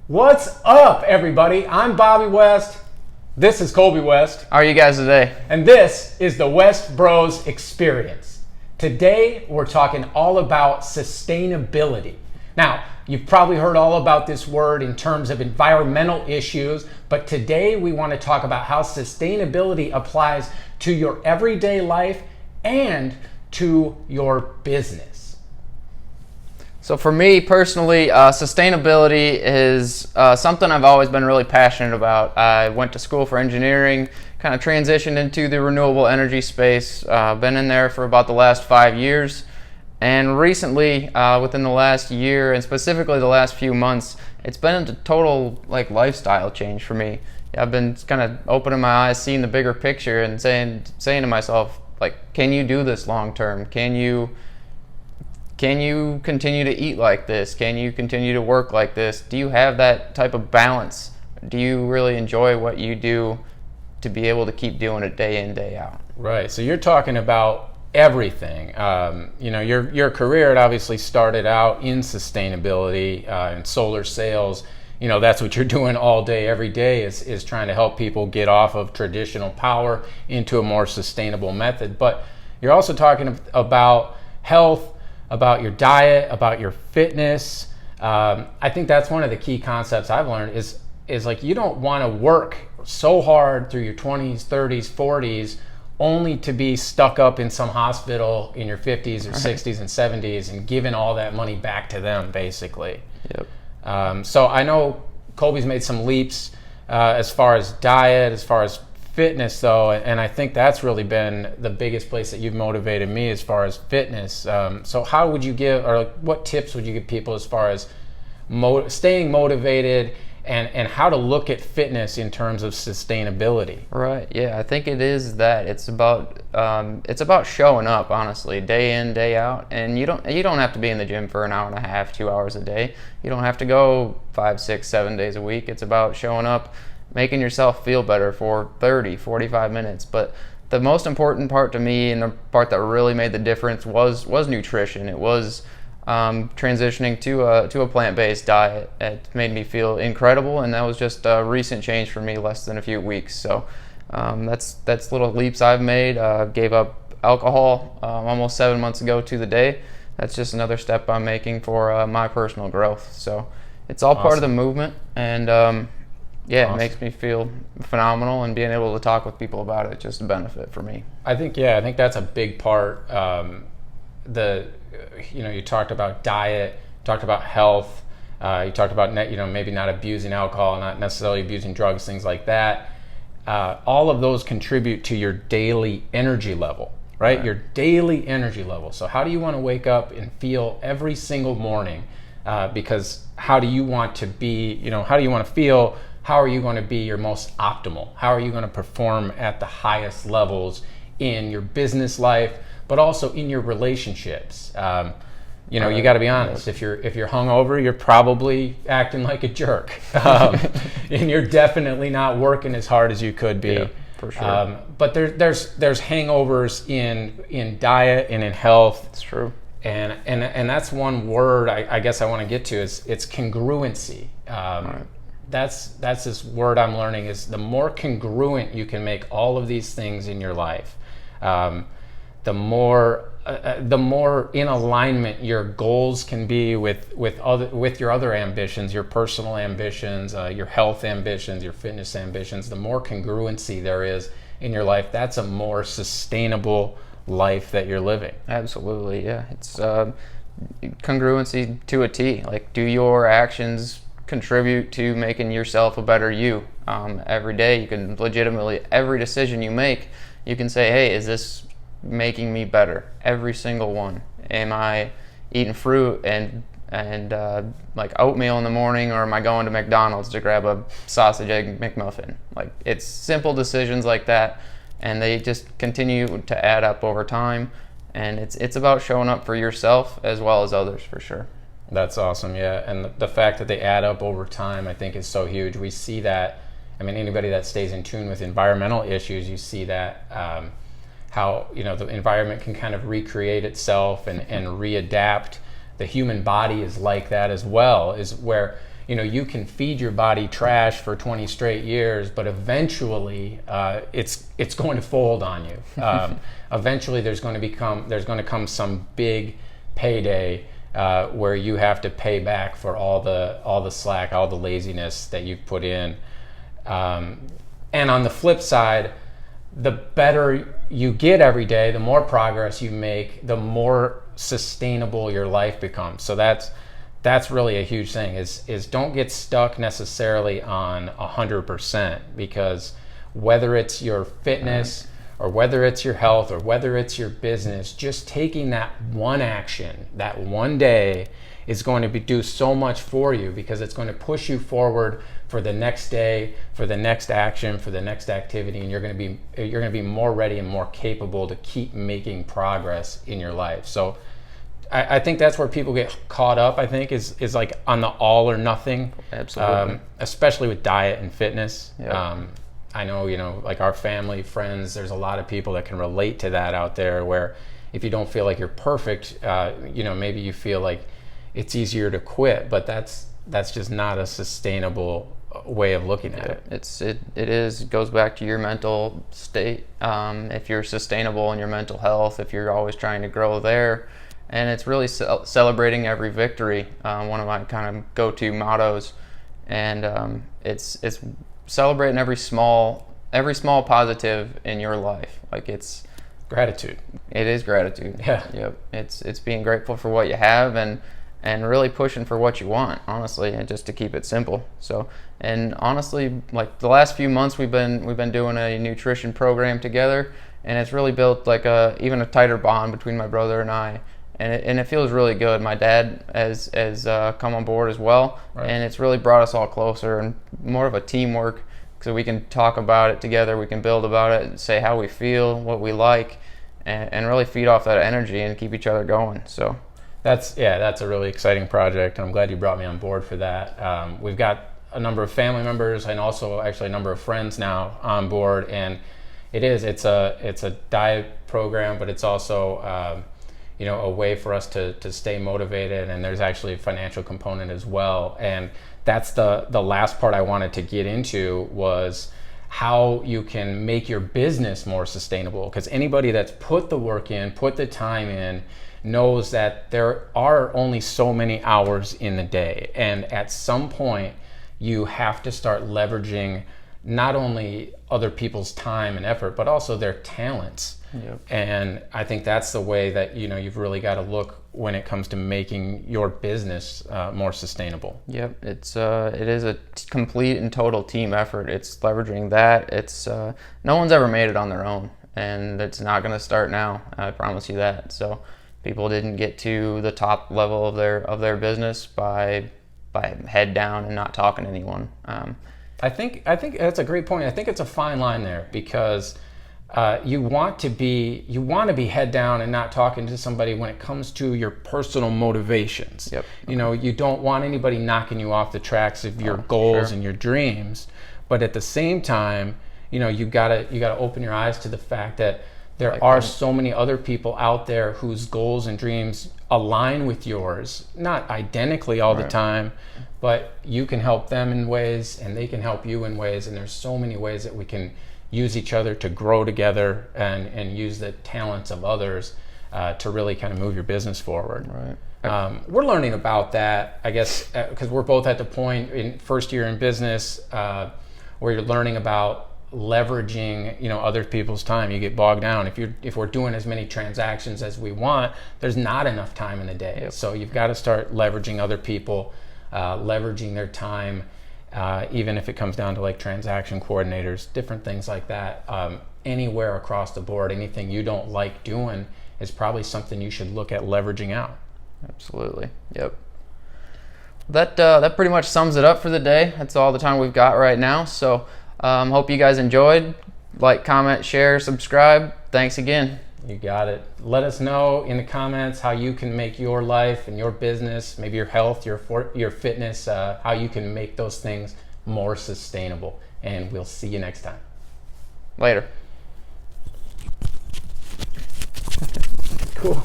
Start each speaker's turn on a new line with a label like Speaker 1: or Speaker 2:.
Speaker 1: What's up, everybody? I'm Bobby West. This is Colby West.
Speaker 2: How are you guys today?
Speaker 1: And this is the West Bros Experience. Today, we're talking all about sustainability. Now, you've probably heard all about this word in terms of environmental issues, but today we want to talk about how sustainability applies to your everyday life and to your business.
Speaker 2: So for me personally, sustainability is something I've always been really passionate about. I went to school for engineering, kind of transitioned into the renewable energy space, been in there for about the last 5 years. And recently, within the last year, and specifically the last few months, it's been a total lifestyle change for me. I've been kind of opening my eyes, seeing the bigger picture, and saying to myself, can you do this long term? Can you continue to eat like this? Can you continue to work like this? Do you have that type of balance? Do you really enjoy what you do to be able to keep doing it day in, day out?
Speaker 1: Right. So you're talking about everything. Your career had obviously started out in sustainability and solar sales. That's what you're doing all day, every day is trying to help people get off of traditional power into a more sustainable method. But you're also talking about health, about your diet, about your fitness. I think that's one of the key concepts I've learned is you don't want to work so hard through your 20s, 30s, 40s only to be stuck up in some hospital in your 50s or 60s and 70s and giving all that money back to them, basically.
Speaker 2: Yep.
Speaker 1: So I know Colby's made some leaps as far as diet, as far as fitness, though, and I think that's really been the biggest place that you've motivated me as far as fitness. So how would you give, or what tips would you give people as far as staying motivated and how to look at fitness in terms of sustainability?
Speaker 2: Right. Yeah, I think it is that. It's about showing up, honestly, day in, day out. And you don't have to be in the gym for an hour and a half, 2 hours a day. You don't have to go 5, 6, 7 days a week. It's about showing up, making yourself feel better for 30, 45 minutes. But the most important part to me, and the part that really made the difference, was nutrition. It was transitioning to a plant-based diet. It made me feel incredible, and that was just a recent change for me, less than a few weeks. So that's little leaps I've made. Gave up alcohol almost 7 months ago to the day. That's just another step I'm making for my personal growth. So it's all part of the movement, and it makes me feel phenomenal, and being able to talk with people about it just a benefit for me.
Speaker 1: I think that's a big part. You talked about diet, talked about health, you talked about maybe not abusing alcohol, not necessarily abusing drugs, things like that. All of those contribute to your daily energy level, right? Your daily energy level. So how do you want to wake up and feel every single morning? Because how do you want to be? How do you want to feel? How are you going to be your most optimal? How are you going to perform at the highest levels in your business life, but also in your relationships? You got to be honest. If you're hungover, you're probably acting like a jerk, and you're definitely not working as hard as you could be.
Speaker 2: Yeah, for sure.
Speaker 1: But there's hangovers in diet and in health.
Speaker 2: It's true.
Speaker 1: And that's one word I guess I want to get to is it's congruency.
Speaker 2: Right.
Speaker 1: That's this word I'm learning is the more congruent you can make all of these things in your life, the more in alignment your goals can be with your other ambitions, your personal ambitions, your health ambitions, your fitness ambitions. The more congruency there is in your life, that's a more sustainable life that you're living.
Speaker 2: Absolutely, yeah. It's congruency to a T. Do your actions contribute to making yourself a better you? Every day you can legitimately, every decision you make, you can say, hey, is this making me better? Every single one. Am I eating fruit and oatmeal in the morning, or am I going to McDonald's to grab a sausage egg McMuffin? It's simple decisions like that, and they just continue to add up over time, and it's about showing up for yourself as well as others, for sure.
Speaker 1: That's awesome, yeah. And the fact that they add up over time, I think, is so huge. We see that. Anybody that stays in tune with environmental issues, you see that how the environment can kind of recreate itself and readapt. The human body is like that as well, is where you can feed your body trash for 20 straight years, but eventually it's going to fold on you. Eventually there's going to come some big payday where you have to pay back for all the slack, all the laziness that you've put in. And on the flip side, the better you get every day, the more progress you make, the more sustainable your life becomes. So that's really a huge thing, is don't get stuck necessarily on 100%, because whether it's your fitness or whether it's your health or whether it's your business, just taking that one action, that one day, is going to do so much for you, because it's going to push you forward for the next day, for the next action, for the next activity, and you're going to be more ready and more capable to keep making progress in your life. So I think that's where people get caught up, I think, is like on the all or nothing.
Speaker 2: Absolutely.
Speaker 1: Especially with diet and fitness.
Speaker 2: Yep.
Speaker 1: I know, like our family, friends, there's a lot of people that can relate to that out there, where if you don't feel like you're perfect, maybe you feel like it's easier to quit, but that's just not a sustainable way of looking at it.
Speaker 2: It goes back to your mental state. If you're sustainable in your mental health, if you're always trying to grow there, and it's really celebrating every victory. One of my kind of go-to mottos, and it's celebrating every small positive in your life. Like, it's
Speaker 1: gratitude.
Speaker 2: It is gratitude.
Speaker 1: Yeah.
Speaker 2: Yep. It's being grateful for what you have, and really pushing for what you want, honestly, and just to keep it simple. So, and honestly, like the last few months, we've been doing a nutrition program together, and it's really built like even a tighter bond between my brother and I, and it feels really good. My dad has come on board as well, right. And it's really brought us all closer and more of a teamwork, so we can talk about it together, we can build about it, and say how we feel, what we like, and really feed off that energy and keep each other going. So.
Speaker 1: That's a really exciting project, and I'm glad you brought me on board for that. We've got a number of family members and also actually a number of friends now on board, and it's a diet program, but it's also a way for us to stay motivated, and there's actually a financial component as well. And that's the last part I wanted to get into, was how you can make your business more sustainable, because anybody that's put the work in, put the time in, knows that there are only so many hours in the day, and at some point you have to start leveraging not only other people's time and effort, but also their talents.
Speaker 2: Yep. And
Speaker 1: I think that's the way that you've really got to look when it comes to making your business more sustainable.
Speaker 2: Yep, it is a complete and total team effort. It's leveraging that. It's no one's ever made it on their own, and it's not going to start now. I promise you that. So people didn't get to the top level of their business by head down and not talking to anyone.
Speaker 1: I think that's a great point. I think it's a fine line there, because you want to be head down and not talking to somebody when it comes to your personal motivations.
Speaker 2: Yep.
Speaker 1: You don't want anybody knocking you off the tracks of your goals and your dreams, but at the same time, you gotta open your eyes to the fact that there are so many other people out there whose goals and dreams align with yours, not identically all the time, but you can help them in ways and they can help you in ways, and there's so many ways that we can use each other to grow together and use the talents of others to really kind of move your business forward.
Speaker 2: Right.
Speaker 1: We're learning about that, I guess, because we're both at the point in first year in business where you're learning about leveraging other people's time. You get bogged down. If we're doing as many transactions as we want, there's not enough time in the day. Yep. So you've got to start leveraging other people, leveraging their time, even if it comes down to like transaction coordinators, different things like that. Anywhere across the board, anything you don't like doing is probably something you should look at leveraging out.
Speaker 2: Absolutely. Yep. That pretty much sums it up for the day. That's all the time we've got right now. So hope you guys enjoyed. Like, comment, share, subscribe. Thanks again.
Speaker 1: You got it. Let us know in the comments how you can make your life and your business, maybe your health, your fitness, how you can make those things more sustainable. And we'll see you next time.
Speaker 2: Later.
Speaker 1: Cool.